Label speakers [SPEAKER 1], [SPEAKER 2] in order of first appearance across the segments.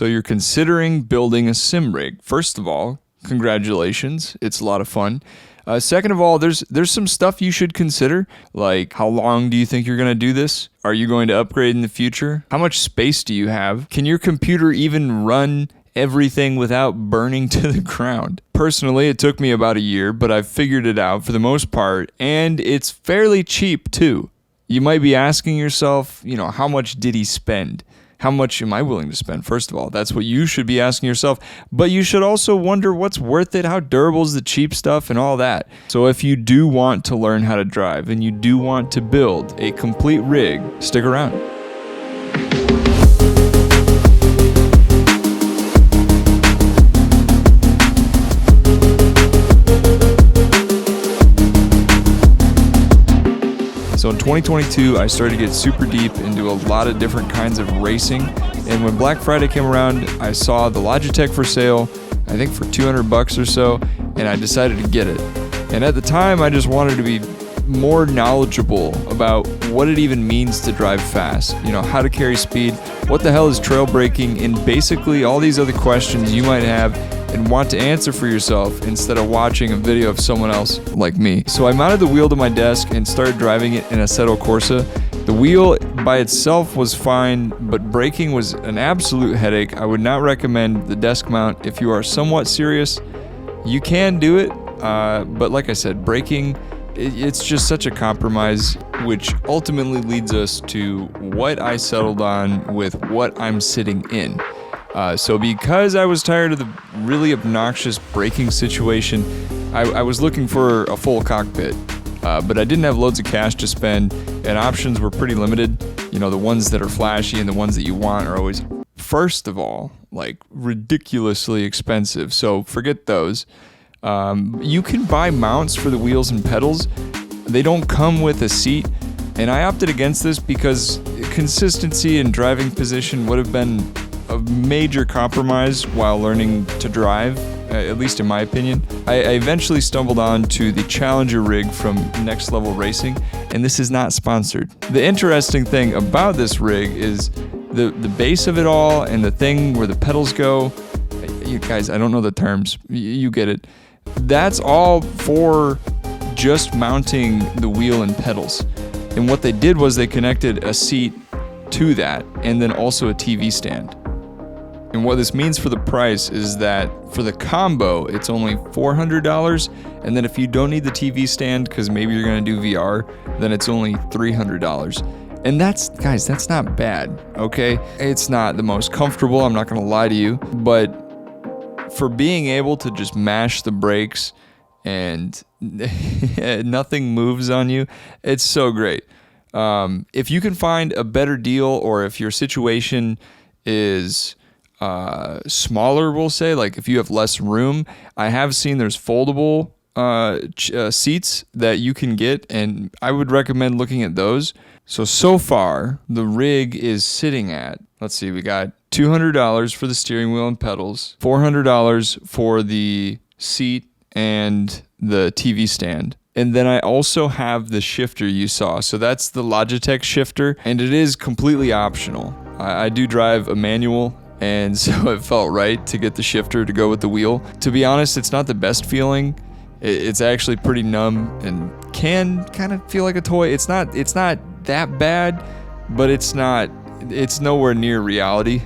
[SPEAKER 1] So you're considering building a sim rig. First of all, congratulations. It's a lot of fun. Second of all, there's some stuff you should consider, like how long do you think you're going to do this? Are you going to upgrade in the future? How much space do you have? Can your computer even run everything without burning to the ground? Personally, it took me about a year, but I've figured it out for the most part, and it's fairly cheap too. You might be asking yourself, how much did he spend? How much am I willing to spend? First of all, that's what you should be asking yourself. But you should also wonder what's worth it, how durable is the cheap stuff, and all that. So if you do want to learn how to drive and you do want to build a complete rig, stick around. So in 2022, I started to get super deep into a lot of different kinds of racing. And when Black Friday came around, I saw the Logitech for sale, I think for $200 or so, and I decided to get it. And at the time, I just wanted to be more knowledgeable about what it even means to drive fast, how to carry speed, what the hell is trail braking, and basically all these other questions you might have and want to answer for yourself instead of watching a video of someone else like me. So I mounted the wheel to my desk and started driving it in Assetto Corsa. The wheel by itself was fine, but braking was an absolute headache. I would not recommend the desk mount. If you are somewhat serious, you can do it, but like I said, braking, it's just such a compromise, which ultimately leads us to what I settled on with what I'm sitting in. So because I was tired of the really obnoxious braking situation, I was looking for a full cockpit, but I didn't have loads of cash to spend, and options were pretty limited. The ones that are flashy and the ones that you want are always, first of all, like ridiculously expensive, so forget those. You can buy mounts for the wheels and pedals. They don't come with a seat, and I opted against this because consistency and driving position would have been a major compromise while learning to drive, at least in my opinion. I eventually stumbled on to the Challenger rig from Next Level Racing, and this is not sponsored. The interesting thing about this rig is the base of it all and the thing where the pedals go. You guys, I don't know the terms. You get it. That's all for just mounting the wheel and pedals. And what they did was they connected a seat to that and then also a TV stand. And what this means for the price is that for the combo, it's only $400. And then if you don't need the TV stand because maybe you're going to do VR, then it's only $300. And that's not bad, okay? It's not the most comfortable, I'm not going to lie to you. But for being able to just mash the brakes and nothing moves on you, it's so great. If you can find a better deal, or if your situation is smaller, we'll say, like if you have less room, I have seen there's foldable seats that you can get, and I would recommend looking at those. So far, the rig is sitting at, let's see, we got $200 for the steering wheel and pedals, $400 for the seat and the TV stand. And then I also have the shifter you saw. So that's the Logitech shifter, and it is completely optional. I do drive a manual, and so it felt right to get the shifter to go with the wheel. To be honest, it's not the best feeling. It's actually pretty numb and can kind of feel like a toy. It's not that bad, but it's nowhere near reality.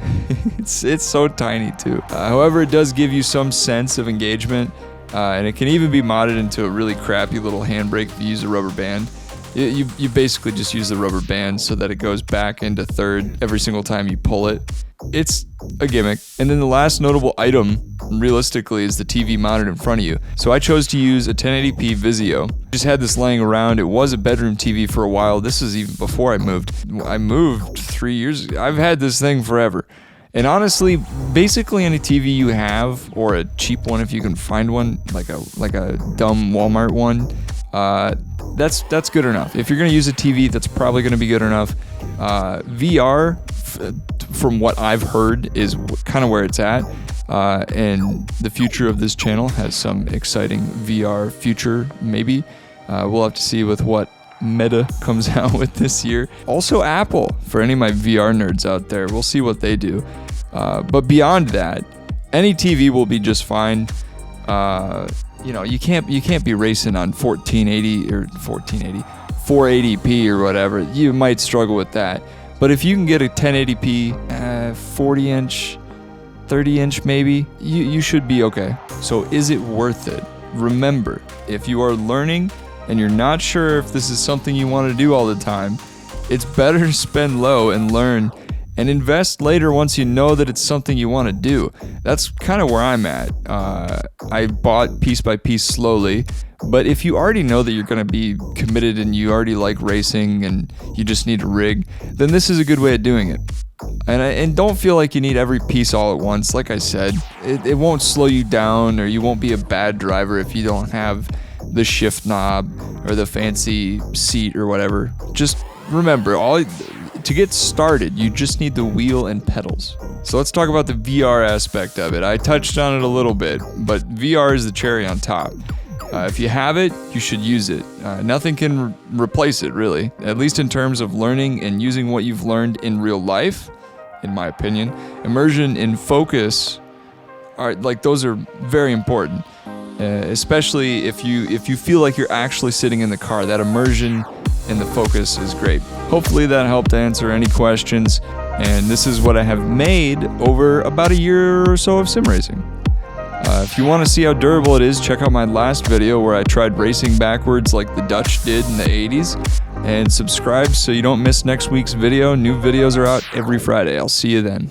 [SPEAKER 1] It's so tiny too. However, it does give you some sense of engagement, and it can even be modded into a really crappy little handbrake if you use a rubber band. You basically just use the rubber band so that it goes back into third every single time you pull it. It's a gimmick. And then the last notable item, realistically, is the TV mounted in front of you. So I chose to use a 1080p Vizio. Just had this laying around. It was a bedroom TV for a while. This is even before I moved. I moved 3 years ago. I've had this thing forever. And honestly, basically any TV you have, or a cheap one if you can find one, like a dumb Walmart one, that's good enough. If you're going to use a TV, that's probably going to be good enough. VR, from what I've heard, is kind of where it's at. And the future of this channel has some exciting VR future, maybe. We'll have to see with what Meta comes out with this year. Also Apple, for any of my VR nerds out there, we'll see what they do. But beyond that, any TV will be just fine. You can't be racing on 480p or whatever. You might struggle with that. But if you can get a 1080p, 40 inch, 30 inch maybe, you should be okay. So is it worth it? Remember, if you are learning and you're not sure if this is something you want to do all the time, it's better to spend low and learn and invest later once you know that it's something you want to do. That's kind of where I'm at. I bought piece by piece slowly, but if you already know that you're going to be committed and you already like racing and you just need a rig, then this is a good way of doing it. And don't feel like you need every piece all at once. Like I said, it won't slow you down, or you won't be a bad driver if you don't have the shift knob or the fancy seat or whatever. Just remember, to get started, you just need the wheel and pedals. So let's talk about the VR aspect of it. I touched on it a little bit, but VR is the cherry on top. If you have it, you should use it. Nothing can replace it, really, at least in terms of learning and using what you've learned in real life, in my opinion. Immersion and focus those are very important, especially if you feel like you're actually sitting in the car. That immersion and the focus is great. Hopefully that helped answer any questions, and this is what I have made over about a year or so of sim racing. If you want to see how durable it is, check out my last video where I tried racing backwards like the Dutch did in the 80s, and subscribe so you don't miss next week's video. New videos are out every Friday. I'll see you then.